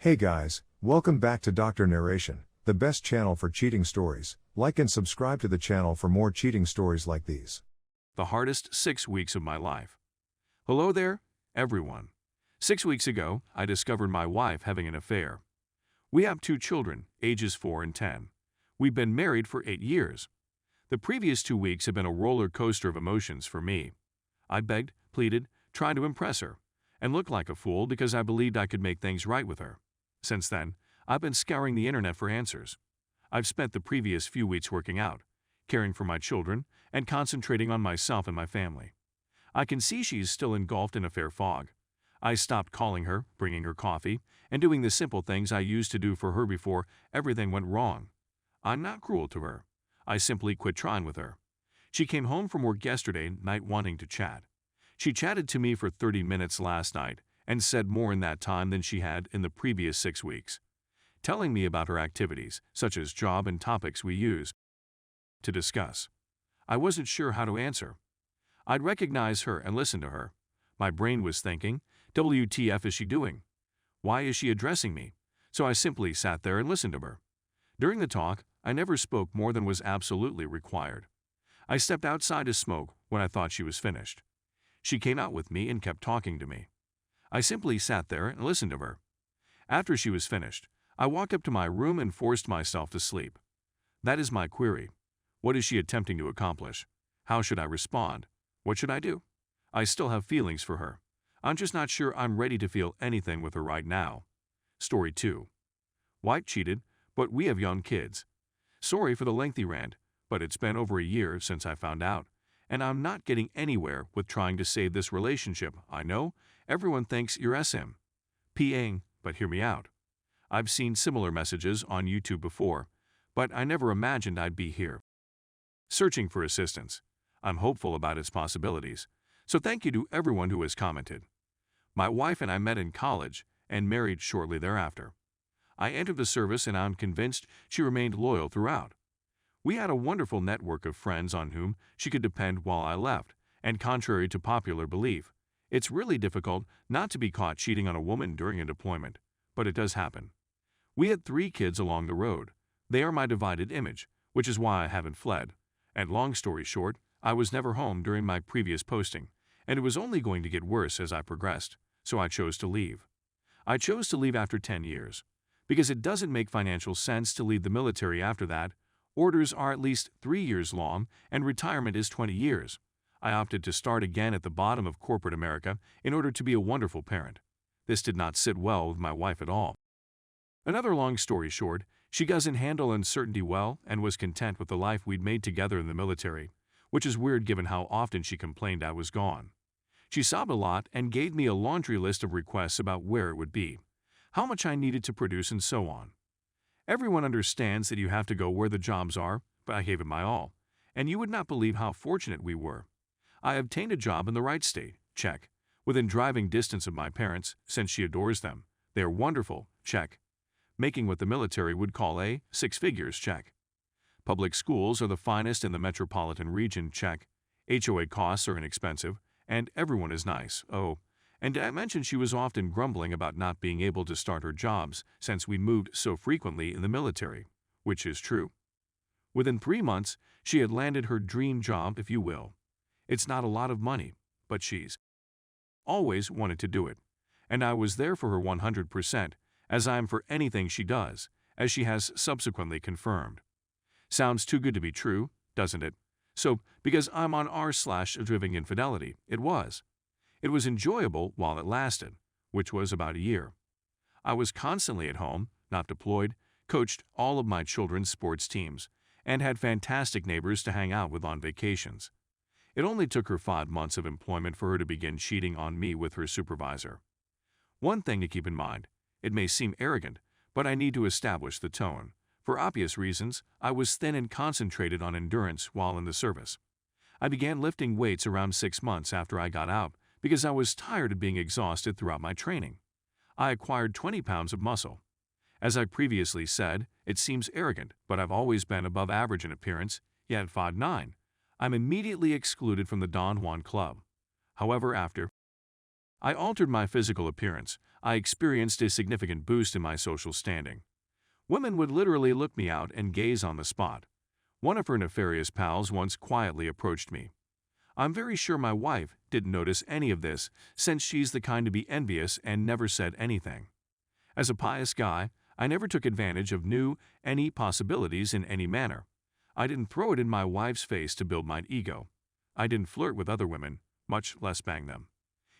Hey guys, welcome back to Dr. Narration, the best channel for cheating stories. Like and subscribe to the channel for more cheating stories like these. The hardest 6 weeks of my life. Hello there, everyone. 6 weeks ago, I discovered my wife having an affair. We have 2 children, ages 4 and 10. We've been married for 8 years. The previous 2 weeks have been a roller coaster of emotions for me. I begged, pleaded, tried to impress her, and looked like a fool because I believed I could make things right with her. Since then, I've been scouring the internet for answers. I've spent the previous few weeks working out, caring for my children, and concentrating on myself and my family. I can see she's still engulfed in affair fog. I stopped calling her, bringing her coffee, and doing the simple things I used to do for her before everything went wrong. I'm not cruel to her. I simply quit trying with her. She came home from work yesterday night wanting to chat. She chatted to me for 30 minutes last night and said more in that time than she had in the previous 6 weeks, telling me about her activities, such as job and topics we use to discuss. I wasn't sure how to answer. I'd recognize her and listen to her. My brain was thinking, WTF is she doing? Why is she addressing me? So I simply sat there and listened to her. During the talk, I never spoke more than was absolutely required. I stepped outside to smoke when I thought she was finished. She came out with me and kept talking to me. I simply sat there and listened to her. After she was finished, I walked up to my room and forced myself to sleep. That is my query. What is she attempting to accomplish? How should I respond? What should I do? I still have feelings for her. I'm just not sure I'm ready to feel anything with her right now. Story 2. Wife cheated, but we have young kids. Sorry for the lengthy rant, but it's been over a year since I found out, and I'm not getting anywhere with trying to save this relationship. I know, everyone thinks you're SM. PAing, but hear me out. I've seen similar messages on YouTube before, but I never imagined I'd be here, searching for assistance. I'm hopeful about its possibilities, so thank you to everyone who has commented. My wife and I met in college and married shortly thereafter. I entered the service and I'm convinced she remained loyal throughout. We had a wonderful network of friends on whom she could depend while I left, and contrary to popular belief, it's really difficult not to be caught cheating on a woman during a deployment, but it does happen. We had 3 kids along the road. They are my divided image, which is why I haven't fled. And long story short, I was never home during my previous posting, and it was only going to get worse as I progressed, so I chose to leave. I chose to leave after 10 years, because it doesn't make financial sense to leave the military after that. Orders are at least 3 years long, and retirement is 20 years. I opted to start again at the bottom of corporate America in order to be a wonderful parent. This did not sit well with my wife at all. Another long story short, she doesn't handle uncertainty well and was content with the life we'd made together in the military, which is weird given how often she complained I was gone. She sobbed a lot and gave me a laundry list of requests about where it would be, how much I needed to produce, and so on. Everyone understands that you have to go where the jobs are, but I gave it my all, and you would not believe how fortunate we were. I obtained a job in the right state, check, within driving distance of my parents, since she adores them. They are wonderful, check. Making what the military would call a 6 figures, check. Public schools are the finest in the metropolitan region, check. HOA costs are inexpensive, and everyone is nice, oh. And I mentioned she was often grumbling about not being able to start her jobs since we moved so frequently in the military, which is true. Within 3 months, she had landed her dream job, if you will. It's not a lot of money, but she's always wanted to do it, and I was there for her 100%, as I am for anything she does, as she has subsequently confirmed. Sounds too good to be true, doesn't it? So, because I'm on r/driven infidelity, it was. It was enjoyable while it lasted, which was about a year. I was constantly at home, not deployed, coached all of my children's sports teams, and had fantastic neighbors to hang out with on vacations. It only took her 5 months of employment for her to begin cheating on me with her supervisor. One thing to keep in mind, it may seem arrogant, but I need to establish the tone. For obvious reasons, I was thin and concentrated on endurance while in the service. I began lifting weights around 6 months after I got out because I was tired of being exhausted throughout my training. I acquired 20 pounds of muscle. As I previously said, it seems arrogant, but I've always been above average in appearance, yet at 5'9", I'm immediately excluded from the Don Juan Club. However, after I altered my physical appearance, I experienced a significant boost in my social standing. Women would literally look me out and gaze on the spot. One of her nefarious pals once quietly approached me. I'm very sure my wife didn't notice any of this, since she's the kind to be envious and never said anything. As a pious guy, I never took advantage of any possibilities in any manner. I didn't throw it in my wife's face to build my ego. I didn't flirt with other women, much less bang them.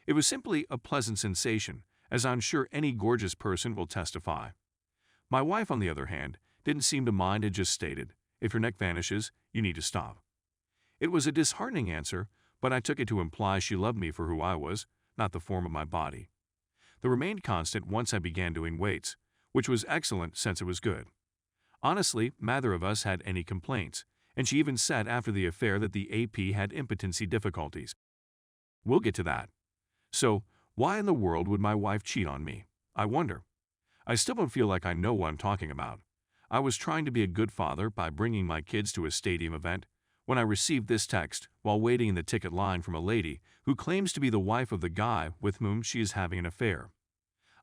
It was simply a pleasant sensation, as I'm sure any gorgeous person will testify. My wife, on the other hand, didn't seem to mind and just stated, "If your neck vanishes, you need to stop." It was a disheartening answer, but I took it to imply she loved me for who I was, not the form of my body. The remained constant once I began doing weights, which was excellent since it was good. Honestly, neither of us had any complaints, and she even said after the affair that the AP had impotency difficulties. We'll get to that. So, why in the world would my wife cheat on me? I wonder. I still don't feel like I know what I'm talking about. I was trying to be a good father by bringing my kids to a stadium event when I received this text while waiting in the ticket line from a lady who claims to be the wife of the guy with whom she is having an affair.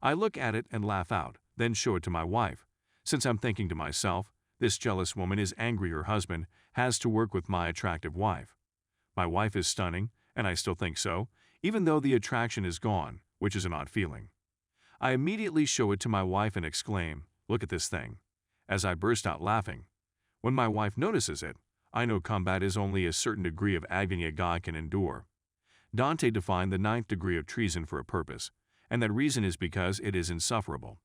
I look at it and laugh out, then show it to my wife, since I'm thinking to myself, this jealous woman is angry her husband has to work with my attractive wife. My wife is stunning, and I still think so, even though the attraction is gone, which is an odd feeling. I immediately show it to my wife and exclaim, "Look at this thing," as I burst out laughing. When my wife notices it, I know combat is only a certain degree of agony a guy can endure. Dante defined the 9th degree of treason for a purpose, and that reason is because it is insufferable.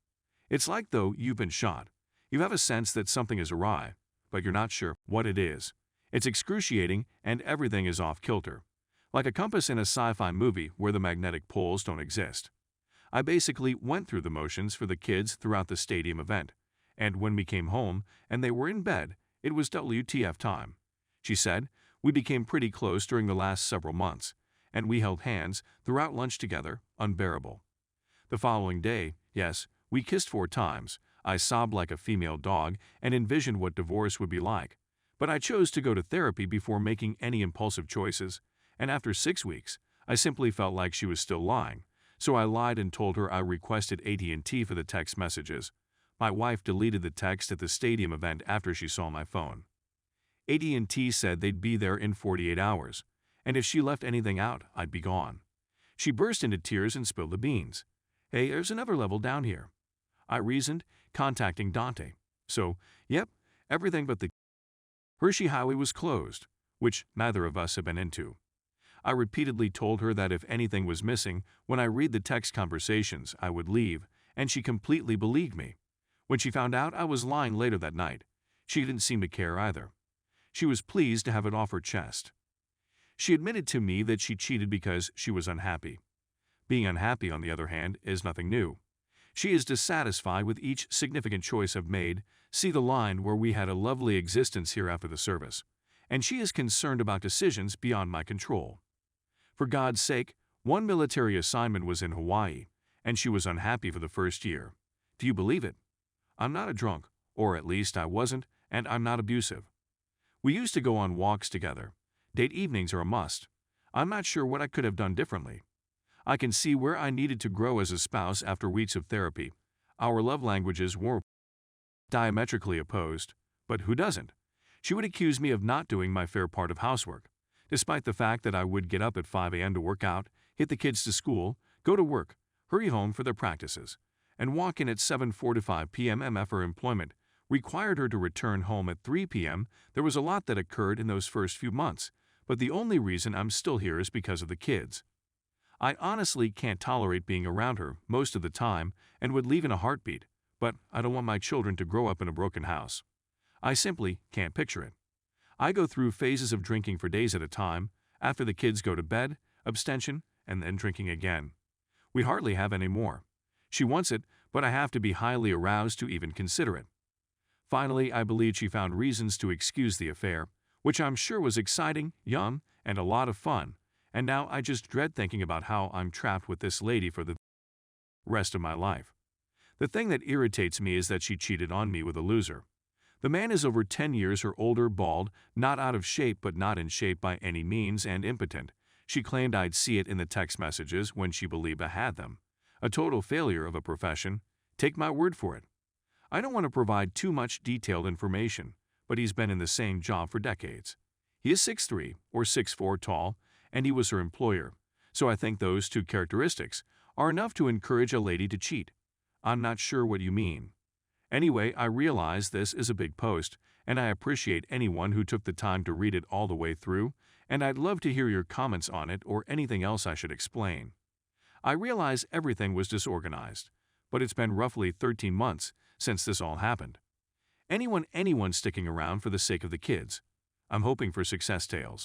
It's like though you've been shot. You have a sense that something is awry, but you're not sure what it is. It's excruciating and everything is off kilter. Like a compass in a sci-fi movie where the magnetic poles don't exist. I basically went through the motions for the kids throughout the stadium event, and when we came home and they were in bed, it was WTF time. She said, we became pretty close during the last several months, and we held hands throughout lunch together, unbearable. The following day, yes, we kissed 4 times. I sobbed like a female dog and envisioned what divorce would be like, but I chose to go to therapy before making any impulsive choices, and after 6 weeks, I simply felt like she was still lying, so I lied and told her I requested AT&T for the text messages. My wife deleted the text at the stadium event after she saw my phone. AT&T said they'd be there in 48 hours, and if she left anything out, I'd be gone. She burst into tears and spilled the beans. Hey, there's another level down here, I reasoned, contacting Dante. So, yep, everything but the Hershey Highway was closed, which neither of us have been into. I repeatedly told her that if anything was missing when I read the text conversations, I would leave, and she completely believed me. When she found out I was lying later that night, she didn't seem to care either. She was pleased to have it off her chest. She admitted to me that she cheated because she was unhappy. Being unhappy, on the other hand, is nothing new. She is dissatisfied with each significant choice I've made, see the line where we had a lovely existence here after the service, and she is concerned about decisions beyond my control. For God's sake, one military assignment was in Hawaii, and she was unhappy for the first year. Do you believe it? I'm not a drunk, or at least I wasn't, and I'm not abusive. We used to go on walks together. Date evenings are a must. I'm not sure what I could have done differently. I can see where I needed to grow as a spouse after weeks of therapy. Our love languages were diametrically opposed, but who doesn't? She would accuse me of not doing my fair part of housework, despite the fact that I would get up at 5 a.m. to work out, hit the kids to school, go to work, hurry home for their practices, and walk in at 7:45 p.m. MF her employment required her to return home at 3 p.m. There was a lot that occurred in those first few months, but the only reason I'm still here is because of the kids. I honestly can't tolerate being around her most of the time and would leave in a heartbeat, but I don't want my children to grow up in a broken house. I simply can't picture it. I go through phases of drinking for days at a time, after the kids go to bed, abstention, and then drinking again. We hardly have any more. She wants it, but I have to be highly aroused to even consider it. Finally, I believe she found reasons to excuse the affair, which I'm sure was exciting, young, and a lot of fun, and now I just dread thinking about how I'm trapped with this lady for the rest of my life. The thing that irritates me is that she cheated on me with a loser. The man is over 10 years her older, bald, not out of shape but not in shape by any means, and impotent. She claimed I'd see it in the text messages when she believed I had them. A total failure of a profession, take my word for it. I don't want to provide too much detailed information, but he's been in the same job for decades. He is 6'3" or 6'4" tall, and he was her employer, so I think those two characteristics are enough to encourage a lady to cheat. I'm not sure what you mean. Anyway, I realize this is a big post, and I appreciate anyone who took the time to read it all the way through, and I'd love to hear your comments on it or anything else I should explain. I realize everything was disorganized, but it's been roughly 13 months since this all happened. Anyone sticking around for the sake of the kids. I'm hoping for success tales.